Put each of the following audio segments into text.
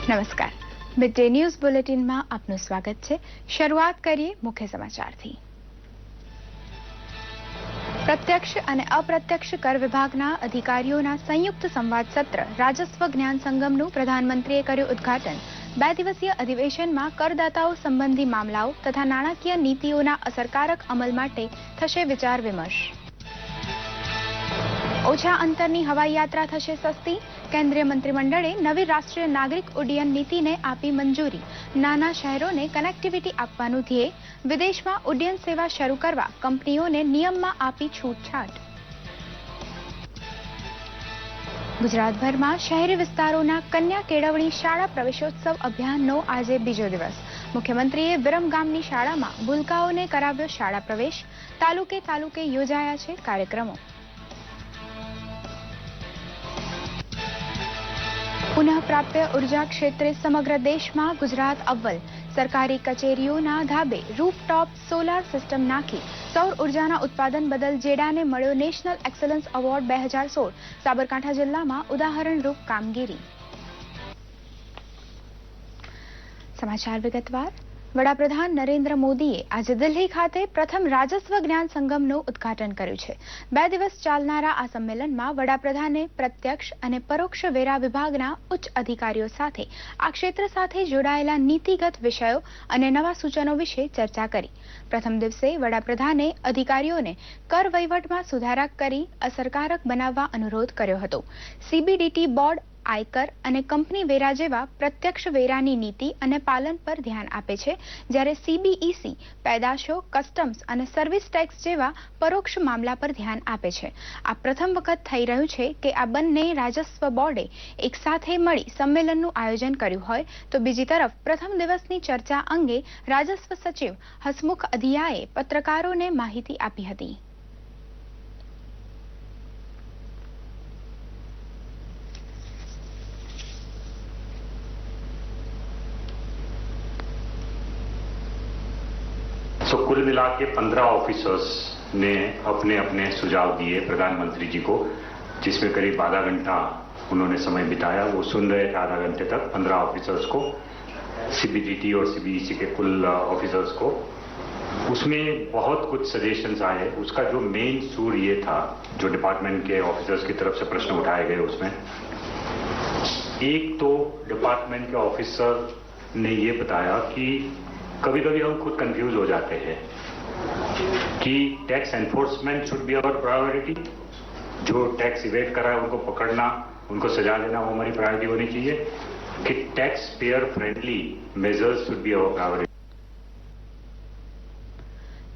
નમસ્કાર, mid day news બુલેટિનમાં આપનું સ્વાગત છે। શરૂઆત કરીએ મુખ્ય સમાચારથી। પ્રત્યક્ષ અને અપ્રત્યક્ષ કર વિભાગના અધિકારીઓના સંયુક્ત સંવાદ સત્ર રાજસ્વ જ્ઞાન સંગમનું પ્રધાનમંત્રીએ કર્યું ઉદ્ઘાટન। 2 દિવસીય અધિવેશનમાં કરદાતાઓ સંબંધી મામલાઓ તથા નાણાકીય નીતિઓના અસરકારક અમલ માટે થશે વિચાર વિમર્શ। ઓછા અંતરની હવાઈ યાત્રા થશે સસ્તી। કેન્દ્રીય મંત્રીમંડળે નવી રાષ્ટ્રીય નાગરિક ઉડ્ડયન નીતિને આપી મંજૂરી। નાના શહેરોને કનેક્ટિવિટી આપવાનું ધ્યેય। વિદેશમાં ઉડ્ડયન સેવા શરૂ કરવા કંપનીઓને નિયમમાં આપી છૂટછાટ। ગુજરાતભરમાં શહેરી વિસ્તારોના કન્યા કેળવણી શાળા પ્રવેશોત્સવ અભિયાનનો આજે બીજો દિવસ। મુખ્યમંત્રીએ વિરમગામની શાળામાં ભૂલકાઓને કરાવ્યો શાળા પ્રવેશ। તાલુકે તાલુકે યોજાયા છે કાર્યક્રમો। પુનઃ પ્રાપ્ય ઉર્જા ક્ષેત્રે સમગ્ર દેશમાં ગુજરાત અવ્વલ। સરકારી કચેરીઓના ધાબે રૂફટોપ સોલાર સિસ્ટમ નાખી સૌર ઉર્જાના ઉત્પાદન બદલ જેડાને મળ્યો નેશનલ એક્સલન્સ એવોર્ડ 2016। સાબરકાંઠા જિલ્લામાં ઉદાહરણરૂપ કામગીરી। સમાચાર વિગતવાર। વડાપ્રધાન નરેન્દ્ર મોદીએ આજે દિલ્હી ખાતે પ્રથમ રાજસ્વ જ્ઞાન સંગમનું ઉદ્ઘાટન કર્યું છે। 2 દિવસ ચાલનારા આ સંમેલનમાં વડાપ્રધાને પ્રત્યક્ષ અને પરોક્ષ વેરા વિભાગના ઉચ્ચ અધિકારીઓ સાથે આ ક્ષેત્ર સાથે જોડાયેલા નીતિગત વિષયો અને નવા સૂચનો વિશે ચર્ચા કરી। પ્રથમ દિવસે વડાપ્રધાને અધિકારીઓને કર વહીવટમાં સુધારા કરી અસરકારક બનાવવા અનુરોધ કર્યો હતો। સીબીડીટી બોર્ડ આયકર અને કંપની વેરા જેવા પ્રત્યક્ષ વેરાની નીતિ અને પાલન પર ધ્યાન આપે છે, જ્યારે સીબીઈસી પેદાશો, કસ્ટમ્સ અને સર્વિસ ટેક્સ જેવા પરોક્ષ મામલા પર ધ્યાન આપે છે। આ પ્રથમ વખત થઈ રહ્યું છે કે આ બંને રાજસ્વ બોર્ડે એક સાથે મળી સંમેલનનું આયોજન કર્યું હોય તો બીજી તરફ પ્રથમ દિવસની ચર્ચા અંગે રાજસ્વ સચિવ હસમુખ અધિયાએ પત્રકારોને માહિતી આપી હતી। तो कुल मिला के 15 ऑफिसर्स ने अपने अपने सुझाव दिए प्रधानमंत्री जी को, जिसमें करीब आधा घंटा उन्होंने समय बिताया। वो सुन रहे थे आधा घंटे तक 15 ऑफिसर्स को, सीबीडीटी और सीबीईसी के कुल ऑफिसर्स को। उसमें बहुत कुछ सजेशंस आए। उसका जो मेन सूर ये था, जो डिपार्टमेंट के ऑफिसर्स की तरफ से प्रश्न उठाए गए, उसमें एक तो डिपार्टमेंट के ऑफिसर ने ये बताया कि कभी कभी हम खुद कंफ्यूज हो जाते हैं कि tax enforcement should be our priority. जो टैक्स इवेट कर रहा है उनको पकड़ना, उनको सजा देना, वो हमारी प्रायोरिटी होनी चाहिए कि tax payer friendly measures should be our priority.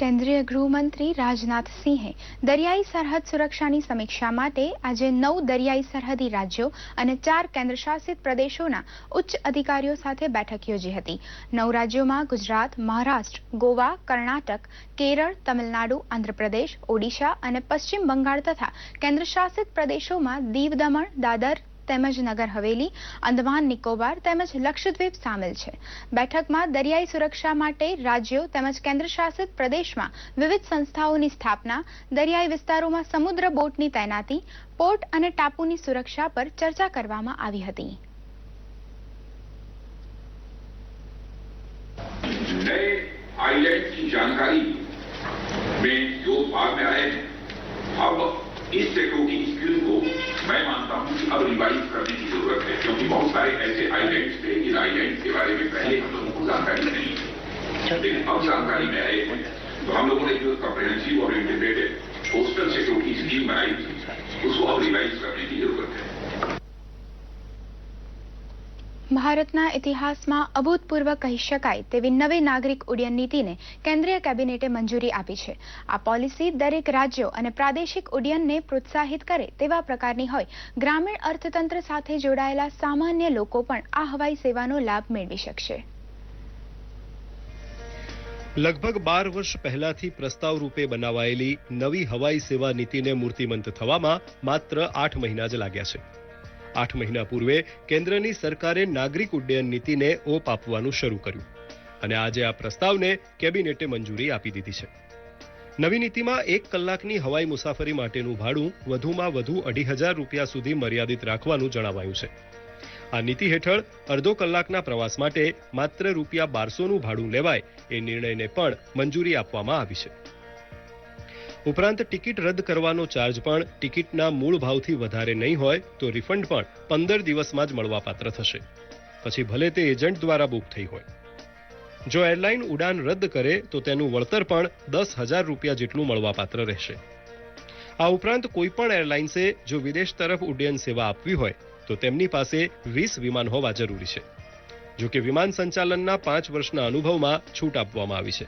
કેન્દ્રીય ગૃહમંત્રી રાજનાથ સિંહે દરિયાઈ સરહદ સુરક્ષાની સમીક્ષા માટે આજે 9 દરિયાઈ સરહદી રાજ્યો અને 4 કેન્દ્રશાસિત પ્રદેશોના ઉચ્ચ અધિકારીઓ સાથે બેઠક યોજી હતી। 9 રાજ્યોમાં ગુજરાત, મહારાષ્ટ્ર, ગોવા, કર્ણાટક, કેરળ, તમિલનાડુ, આંધ્રપ્રદેશ, ઓડિશા અને પશ્ચિમ બંગાળ તથા કેન્દ્રશાસિત પ્રદેશોમાં દીવ, દમણ, દાદર તેમજ નગર હવેલી, અંદમાન નિકોબાર તેમજ લક્ષદ્વીપ સામેલ છે। બેઠકમાં દરિયાઈ સુરક્ષા માટે રાજ્યો તેમજ કેન્દ્રશાસિત પ્રદેશમાં વિવિધ સંસ્થાઓની સ્થાપના, દરિયાઈ વિસ્તારોમાં સમુદ્ર બોટની તૈનાતી, પોર્ટ અને ટાપુની સુરક્ષા પર ચર્ચા કરવામાં આવી હતી। नए आइलैंड की जानकारी में जो भाग में आए हैं, अब इस सेक्टरों की स्किल को मैं मानता हूं कि अब रिवाइज करने की जरूरत है, क्योंकि बहुत सारे ऐसे आइलैंड्स थे जिन आइलैंड्स के बारे में पहले हम लोगों को जानकारी नहीं थी, लेकिन अब जानकारी में आए हैं। तो हम लोगों ने जो कॉम्प्रिहेंसिव और इंटीग्रेटेड कोस्टल सिक्योरिटी स्कीम बनाई थी, उसको अब रिवाइज करने की जरूरत है। ભારતના ઇતિહાસમાં અભૂતપૂર્વ કહી શકાય તેવી નવી નાગરિક ઉડ્ડયન નીતિને કેન્દ્રીય કેબિનેટે મંજૂરી આપી છે। આ પોલિસી દરેક રાજ્યો અને પ્રાદેશિક ઉડ્ડયનને પ્રોત્સાહિત કરે તેવા પ્રકારની હોય। ગ્રામીણ અર્થતંત્ર સાથે જોડાયેલા સામાન્ય લોકો પણ આ હવાઈ સેવાનો લાભ મેળવી શકશે। લગભગ 12 વર્ષ પહેલાથી પ્રસ્તાવ રૂપે બનાવાયેલી નવી હવાઈ સેવા નીતિને મૂર્તિમંત થવામાં માત્ર 8 મહિના જ લાગ્યા છે। 8 મહિના પૂર્વે કેન્દ્રની સરકારે નાગરિક ઉડ્ડયન નીતિને ઓપ આપવાનું શરૂ કર્યું અને આજે આ પ્રસ્તાવને કેબિનેટે મંજૂરી આપી દીધી છે। નવી નીતિમાં 1 કલાકની હવાઈ મુસાફરી માટેનું ભાડું વધુમાં વધુ 2,500 રૂપિયા સુધી મર્યાદિત રાખવાનું જણાવાયું છે। આ નીતિ હેઠળ અડધો કલાકના પ્રવાસ માટે માત્ર ₹1200નું ભાડું લેવાય એ નિર્ણયને પણ મંજૂરી આપવામાં આવી છે. ઉપરાંત ટિકિટ રદ કરવાનો ચાર્જ પણ ટિકિટના મૂળ ભાવથી વધારે નહીં હોય તો રિફંડ પણ 15 દિવસમાં જ મળવાપાત્ર થશે, પછી ભલે તે એજન્ટ દ્વારા બુક થઈ હોય. જો એરલાઇન ઉડાન રદ કરે તો તેનું વળતર પણ ₹10,000 જેટલું મળવાપાત્ર રહેશે. આ ઉપરાંત કોઈપણ એરલાઇન્સે જો વિદેશ તરફ ઉડ્ડયન સેવા આપવી હોય તો તેમની પાસે 20 વિમાન હોવા જરૂરી છે. જો કે વિમાન સંચાલનના 5 વર્ષના અનુભવમાં છૂટ આપવામાં આવી છે.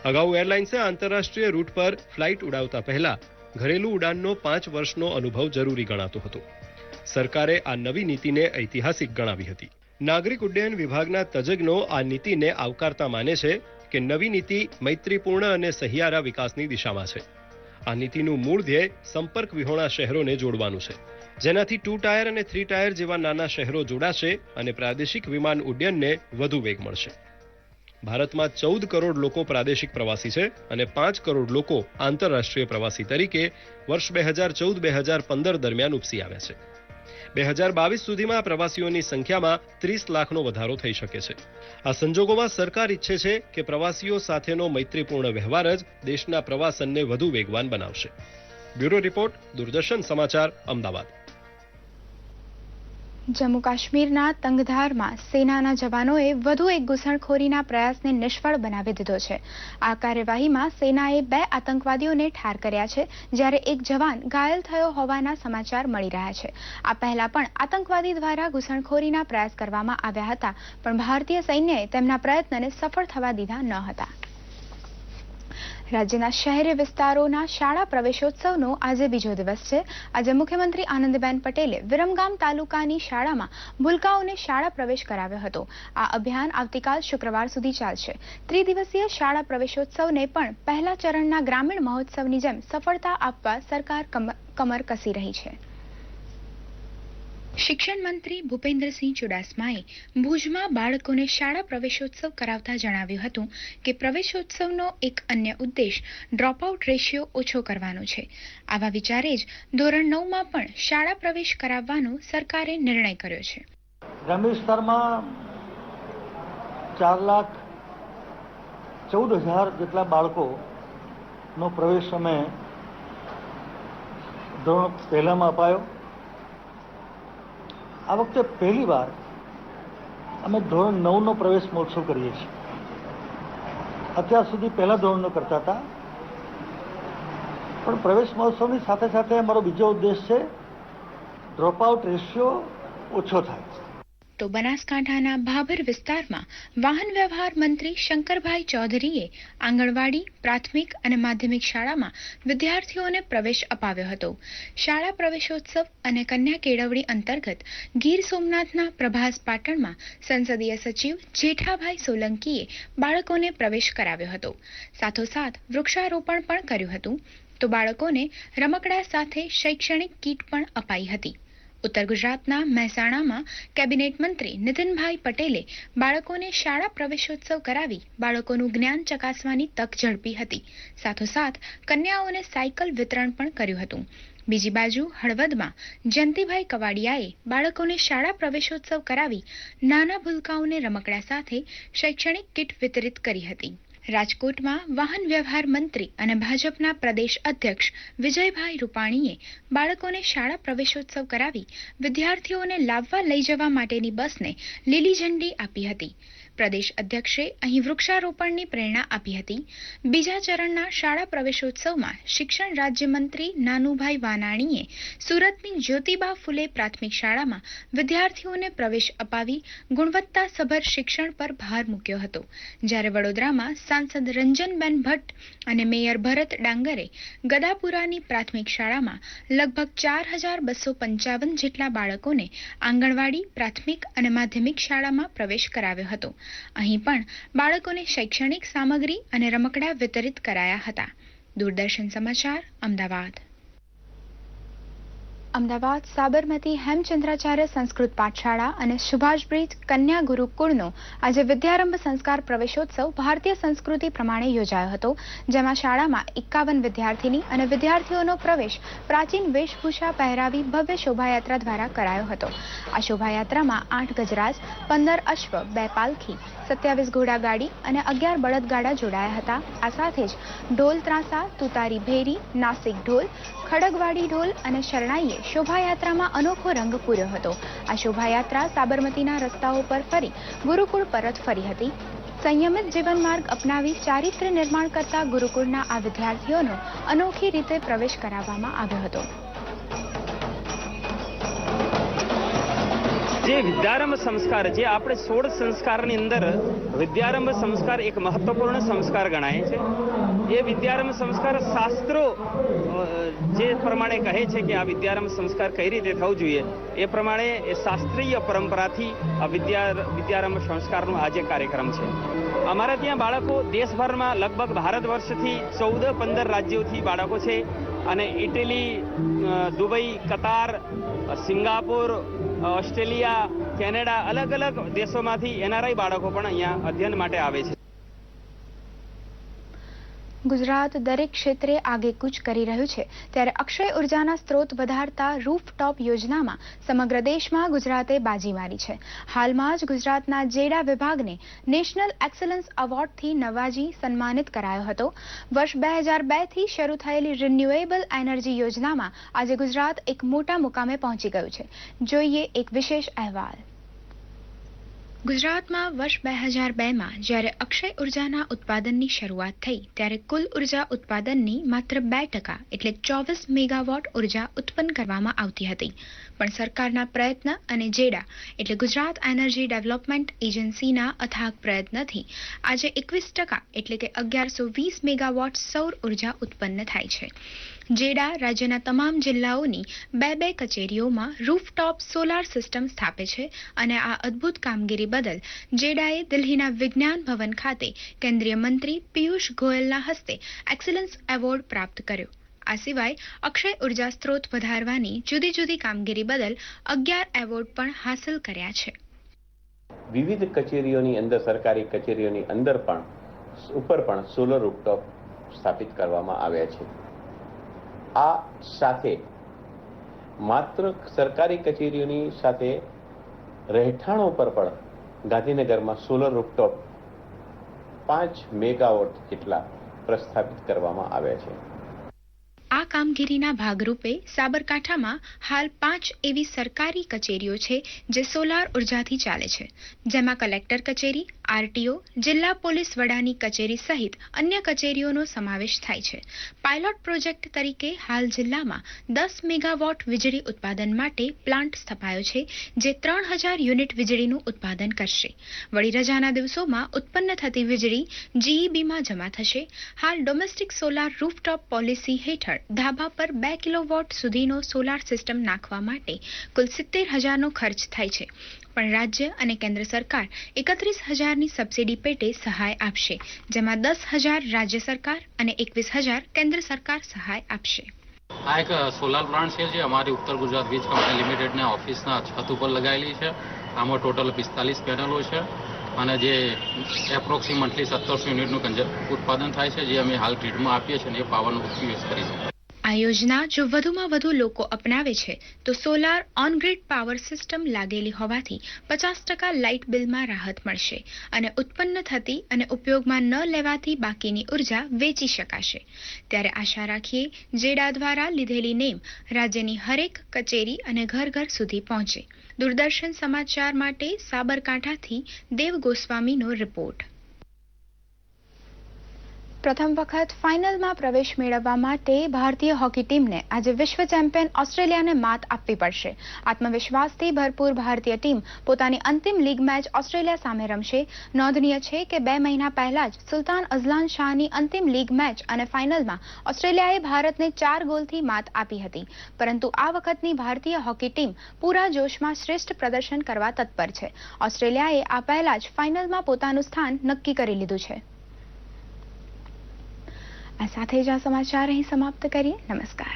અગાઉ એરલાઇન્સે આંતરરાષ્ટ્રીય રૂટ પર ફ્લાઇટ ઉડાવતા પહેલા ઘરેલું ઉડાનનો 5 વર્ષનો અનુભવ જરૂરી ગણાતો હતો. સરકારે આ નવી નીતિને ઐતિહાસિક ગણાવી હતી. નાગરિક ઉડ્ડયન વિભાગના તજજ્ઞો આ નીતિને આવકારતા માને છે કે નવી નીતિ મૈત્રીપૂર્ણ અને સહિયારા વિકાસની દિશામાં છે. આ નીતિનું મૂળ ધ્યેય સંપર્ક વિહોણા શહેરોને જોડવાનું છે, જેનાથી 2 ટાયર અને 3 ટાયર જેવા નાના શહેરો જોડાશે અને પ્રાદેશિક વિમાન ઉડ્ડયનને વધુ વેગ મળશે. ભારતમાં 14 કરોડ લોકો પ્રાદેશિક પ્રવાસી છે અને 5 કરોડ લોકો આંતરરાષ્ટ્રીય પ્રવાસી તરીકે વર્ષ 2014-2015 દરમિયાન ઉપસી આવ્યા છે. 2022 સુધીમાં આ પ્રવાસીઓની સંખ્યામાં 30 લાખનો વધારો થઈ શકે છે. આ સંજોગોમાં સરકાર ઈચ્છે છે કે પ્રવાસીઓ સાથેનો મૈત્રીપૂર્ણ વ્યવહાર જ દેશના પ્રવાસનને વધુ વેગવાન બનાવશે. બ્યુરો રિપોર્ટ, દૂરદર્શન સમાચાર, અમદાવાદ. જમ્મુ કાશ્મીરના તંગધારમાં સેનાના જવાનોએ વધુ એક ઘૂસણખોરીના પ્રયાસને નિષ્ફળ બનાવી દીધો છે. આ કાર્યવાહીમાં સેનાએ 2 આતંકવાદીઓને ઠાર કર્યા છે, જ્યારે એક જવાન ઘાયલ થયો હોવાના સમાચાર મળી રહ્યા છે. આ પહેલા પણ આતંકવાદી દ્વારા ઘૂસણખોરીના પ્રયાસ કરવામાં આવ્યા હતા, પણ ભારતીય સૈન્યએ તેમના પ્રયત્નને સફળ થવા દીધા ન હતા. રાજ્યના શહેરી વિસ્તારોના શાળા પ્રવેશોત્સવનો આજે બીજો દિવસ છે. આજે મુખ્યમંત્રી આનંદીબેન પટેલે વિરમગામ તાલુકાની શાળામાં ભૂલકાઓને શાળા પ્રવેશ કરાવ્યો હતો. આ અભિયાન આવતીકાલ શુક્રવાર સુધી ચાલશે. ત્રિદિવસીય શાળા પ્રવેશોત્સવને પણ પહેલા ચરણના ગ્રામીણ મહોત્સવની જેમ સફળતા આપવા સરકાર કમર કસી રહી છે. શિક્ષણ મંત્રી ભૂપેન્દ્રસિંહ ચુડાસમાએ ભુજમાં બાળકોને શાળા પ્રવેશોત્સવ કરાવતા જણાવ્યું હતું કે પ્રવેશોત્સવનો એક અન્ય ઉદ્દેશ ડ્રોપઆઉટ રેશિયો ઓછો કરવાનો છે. આવા વિચારે જ ધોરણ 9માં પણ શાળા પ્રવેશ કરાવવાનો સરકારે નિર્ણય કર્યો છે. ગ્રામ્ય વિસ્તારમાં 4,14,000 જેટલા બાળકોનો પ્રવેશ અમે ધોરણ પહેલામાં અપાયો. આ વખતે પહેલીવાર અમે ધોરણ 9નો પ્રવેશ મહોત્સવ કરીએ છીએ. અત્યાર સુધી પહેલા ધોરણનો કરતા હતા, પણ પ્રવેશ મહોત્સવની સાથે સાથે અમારો બીજો ઉદ્દેશ છે ડ્રોપઆઉટ રેશિયો ઓછો થાય. તો બનાસકાંઠાના ભાભર વિસ્તારમાં વાહન વ્યવહાર મંત્રી શંકરભાઈ ચૌધરીએ આંગણવાડી, પ્રાથમિક અને માધ્યમિક શાળામાં વિદ્યાર્થીઓને પ્રવેશ અપાવ્યો હતો. શાળા પ્રવેશોત્સવ અને કન્યા કેળવણી અંતર્ગત ગીર સોમનાથના પ્રભાસ પાટણમાં સંસદીય સચિવ જેઠાભાઈ સોલંકીએ બાળકોને પ્રવેશ કરાવ્યો હતો. સાથોસાથ વૃક્ષારોપણ પણ કર્યું હતું. તો બાળકોને રમકડા સાથે શૈક્ષણિક કીટ પણ અપાઈ હતી. ઉત્તર ગુજરાતના મહેસાણામાં કેબિનેટ મંત્રી નીતિનભાઈ પટેલે બાળકોને શાળા પ્રવેશોત્સવ કરાવી બાળકોનું જ્ઞાન ચકાસવાની તક ઝડપી હતી. સાથોસાથ કન્યાઓને સાયકલ વિતરણ પણ કર્યું હતું. બીજી બાજુ હળવદમાં જયંતિભાઈ કવાડિયાએ બાળકોને શાળા પ્રવેશોત્સવ કરાવી નાના ભૂલકાઓને રમકડા સાથે શૈક્ષણિક કીટ વિતરિત કરી હતી. રાજકોટમાં વાહન વ્યવહાર મંત્રી અને ભાજપના પ્રદેશ અધ્યક્ષ વિજયભાઈ રૂપાણીએ બાળકોને શાળા પ્રવેશોત્સવ કરાવી વિદ્યાર્થીઓને લાવવા લઈ જવા માટેની બસને લીલી ઝંડી આપી હતી. પ્રદેશ અધ્યક્ષે અહીં વૃક્ષારોપણની પ્રેરણા આપી હતી. બીજા ચરણના શાળા પ્રવેશોત્સવમાં શિક્ષણ રાજ્યમંત્રી નાનુભાઈ વાનાણીએ સુરતની જ્યોતિબા ફુલે પ્રાથમિક શાળામાં વિદ્યાર્થીઓને પ્રવેશ અપાવી ગુણવત્તાસભર શિક્ષણ પર ભાર મૂક્યો હતો. જ્યારે વડોદરામાં સાંસદ રંજનબેન ભટ્ટ અને મેયર ભરત ડાંગરે ગદાપુરાની પ્રાથમિક શાળામાં લગભગ 4,255 જેટલા બાળકોને આંગણવાડી, પ્રાથમિક અને માધ્યમિક શાળામાં પ્રવેશ કરાવ્યો હતો. અહીં પણ બાળકોને શૈક્ષણિક સામગ્રી અને રમકડા વિતરિત કરાયા હતા. દૂરદર્શન સમાચાર, અમદાવાદ. અમદાવાદ સાબરમતી હેમચંદ્રાચાર્ય સંસ્કૃત પાઠશાળા અને સુભાષ બ્રિજ કન્યા ગુરુકુળનો આજે વિદ્યારંભ સંસ્કાર પ્રવેશોત્સવ ભારતીય સંસ્કૃતિ પ્રમાણે યોજાયો હતો, જેમાં શાળામાં 51 વિદ્યાર્થીની અને વિદ્યાર્થીઓનો પ્રવેશ પ્રાચીન વેશભૂષા પહેરાવી ભવ્ય શોભાયાત્રા દ્વારા કરાયો હતો. આ શોભાયાત્રામાં 8 ગજરાજ, 15 અશ્વ, 2 પાલખી, 27 ઘોડાગાડી અને 11 બળદગાડા જોડાયા હતા. આ સાથે જ ઢોલ ત્રાંસા, તુતારી ભેરી, નાસિક ઢોલ, ખડગવાડી ઢોલ અને શરણાઈએ શોભાયાત્રામાં અનોખો રંગ પૂર્યો હતો. આ શોભાયાત્રા સાબરમતીના રસ્તાઓ પર ફરી ગુરુકુળ પરત ફરી હતી. સંયમિત જીવન માર્ગ અપનાવી ચારિત્ર્ય નિર્માણ કરતા ગુરુકુળના આ વિદ્યાર્થીઓનો અનોખી રીતે પ્રવેશ કરાવવામાં આવ્યો હતો. જે વિદ્યારંભ સંસ્કાર, જે આપણે 16 સંસ્કારની અંદર વિદ્યારંભ સંસ્કાર એક મહત્વપૂર્ણ સંસ્કાર ગણાય છે. એ વિદ્યારંભ સંસ્કાર શાસ્ત્રો જે પ્રમાણે કહે છે કે આ વિદ્યારંભ સંસ્કાર કઈ રીતે થવું જોઈએ, એ પ્રમાણે એ શાસ્ત્રીય પરંપરાથી આ વિદ્યારંભ સંસ્કારનો આજે કાર્યક્રમ છે. અમારા ત્યાં બાળકો દેશભરમાં લગભગ ભારત વર્ષથી 14-15 રાજ્યોથી બાળકો છે અને ઇટલી, દુબઈ, કતાર, સિંગાપુર, ઓસ્ટ્રેલિયા, કેનેડા, અલગ અલગ દેશોમાંથી NRI બાળકો પણ અહીંયા અધ્યયન માટે આવે છે. ગુજરાત દરેક ક્ષેત્રે આગેકૂચ કરી રહ્યું છે, ત્યારે અક્ષય ઉર્જાના સ્ત્રોત વધારતા રૂફટોપ યોજનામાં સમગ્ર દેશમાં ગુજરાતે બાજી મારી છે. હાલમાં જ ગુજરાતના જેડા વિભાગને નેશનલ એક્સલન્સ એવોર્ડથી નવાજી સન્માનિત કરાયો હતો. વર્ષ 2002થી શરૂ થયેલી રિન્યુએબલ એનર્જી યોજનામાં આજે ગુજરાત એક મોટા મુકામે પહોંચી ગયું છે. જોઈએ એક વિશેષ અહેવાલ. ગુજરાતમાં વર્ષ 2002માં જ્યારે અક્ષય ઉર્જાના ઉત્પાદનની શરૂઆત થઈ ત્યારે કુલ ઉર્જા ઉત્પાદનની માત્ર 2% એટલે 24 મેગાવોટ ઉર્જા ઉત્પન્ન કરવામાં આવતી હતી. પણ સરકારના પ્રયત્ન અને જેડા એટલે ગુજરાત એનર્જી ડેવલપમેન્ટ એજન્સીના અથાગ પ્રયત્નથી આજે 21% એટલે કે 1120 મેગાવોટ સૌર ઉર્જા ઉત્પન્ન થાય છે. જેડા રાજ્યના તમામ જિલ્લાઓની 2 કચેરીઓમાં રૂફટોપ સોલાર સિસ્ટમ સ્થાપે છે અને આ અદ્ભુત કામગીરી બદલ જેડાએ દિલ્હીના વિજ્ઞાન ભવન ખાતે કેન્દ્રીય મંત્રી પિયુષ ગોયલના હસ્તે એક્સલન્સ એવોર્ડ પ્રાપ્ત કર્યો. આ સિવાય અક્ષય ઉર્જા સ્ત્રોત વધારવાની જુદી જુદી કામગીરી બદલ 11 એવોર્ડ પણ હાંસલ કર્યા છે. વિવિધ કચેરીઓની અંદર, સરકારી કચેરીઓની અંદર પણ ઉપર પણ સોલર રૂફટોપ સ્થાપિત કરવામાં આવ્યા છે. આ સાથે માત્ર સરકારી કચેરીઓની સાથે રહેઠાણો પર પણ ગાંધીનગરમાં સોલર રૂફટોપ 5 મેગાવોટ જેટલા પ્રસ્થાપિત કરવામાં આવ્યા છે. આ કામગીરીના ભાગરૂપે સાબરકાંઠામાં હાલ 5 એવી સરકારી કચેરીઓ છે જે સોલાર ઉર્જાથી ચાલે છે, જેમાં કલેક્ટર કચેરી, RTO, જિલ્લા પોલીસ વડાની કચેરી સહિત અન્ય કચેરીઓનો સમાવેશ થાય છે. પાયલોટ પ્રોજેક્ટ તરીકે હાલ જિલ્લામાં 10 મેગાવોટ વીજળી ઉત્પાદન માટે પ્લાન્ટ સ્થપાયો છે, જે 3000 યુનિટ વીજળીનું ઉત્પાદન કરશે. વળી રજાના દિવસોમાં ઉત્પન્ન થતી વીજળી GEBમાં જમા થશે. હાલ ડોમેસ્ટિક સોલાર રૂફટોપ પોલિસી હેઠળ ધાબા પર 2 કિલોવોટ સુધીનો સોલાર સિસ્ટમ નાખવા માટે કુલ 70,000નો ખર્ચ થાય છે. પણ રાજ્ય અને કેન્દ્ર સરકાર 31,000ની સબસિડી પેટે સહાય આપશે, જેમાં 10,000 રાજ્ય સરકાર અને 21,000 કેન્દ્ર સરકાર સહાય આપશે. આ એક સોલાર પ્લાન્ટ છે જે અમારી ઉત્તર ગુજરાત વીજ કંપની લિમિટેડના ઓફિસના છત ઉપર લગાવેલી છે. આમાં ટોટલ 45 પેનલો છે અને જે એપ્રોક્સિમેટલી 1700 યુનિટનું ઉત્પાદન થાય છે, જે અમે હાલ ગ્રીડમાં આપીએ છીએ અને એ પાવરનો ઉપયોગ કરી છે. આ યોજના જો વધુમાં વધુ લોકો અપનાવે છે તો solar on grid power system લાગેલી હોવાથી 50% લાઇટ બિલમાં રાહત મળશે અને ઉત્પન્ન થતી અને ઉપયોગમાં ન લેવાતી બાકીની ઉર્જા વેચી શકાશે. ત્યારે આશા રાખીએ જેડા દ્વારા લીધેલી નેમ રાજ્યની હરેક કચેરી અને ઘર ઘર સુધી પહોંચે. દૂરદર્શન સમાચાર માટે સાબરકાંઠાથી દેવ ગોસ્વામીનો રિપોર્ટ. પ્રથમ વખત ફાઇનલમાં પ્રવેશ મેળવવા માટે ભારતીય હોકી ટીમને આજે વિશ્વ ચેમ્પિયન ઓસ્ટ્રેલિયાને માત આપવી પડશે. આત્મવિશ્વાસથી ભરપૂર ભારતીય ટીમ પોતાની અંતિમ લીગ મેચ ઓસ્ટ્રેલિયા સામે રમશે. નોંધનીય છે કે 2 મહિના પહેલા જ સુલતાન અઝલાન શાહની અંતિમ લીગ મેચ અને ફાઇનલમાં ઓસ્ટ્રેલિયાએ ભારતને 4 ગોલથી માત આપી હતી. પરંતુ આ વખતની ભારતીય હોકી ટીમ પૂરા જોશમાં શ્રેષ્ઠ પ્રદર્શન કરવા તત્પર છે. ઓસ્ટ્રેલિયાએ આ પહેલા જ ફાઇનલમાં પોતાનું સ્થાન નક્કી કરી લીધું છે. આ સાથે જ આ સમાચાર અહીં સમાપ્ત કરીએ. નમસ્કાર.